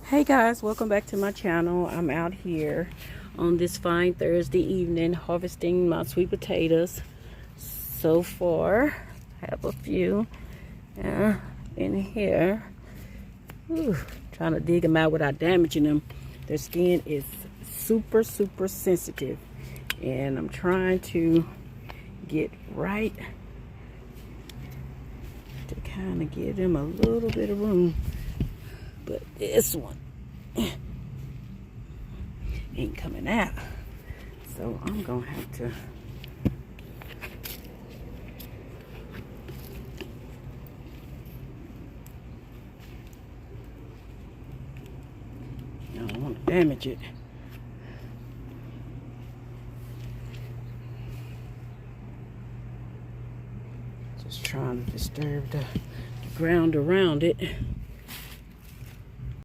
Hey guys, welcome back to my channel. I'm out here on this fine Thursday evening harvesting my sweet potatoes. So far, I have a few in here. Whew, trying to dig them out without damaging them. Their skin is super sensitive, and I'm trying to get right to kind of give them a little bit of room. But this one ain't coming out. So I'm gonna have to I don't want to damage it. Just trying to disturb the ground around it.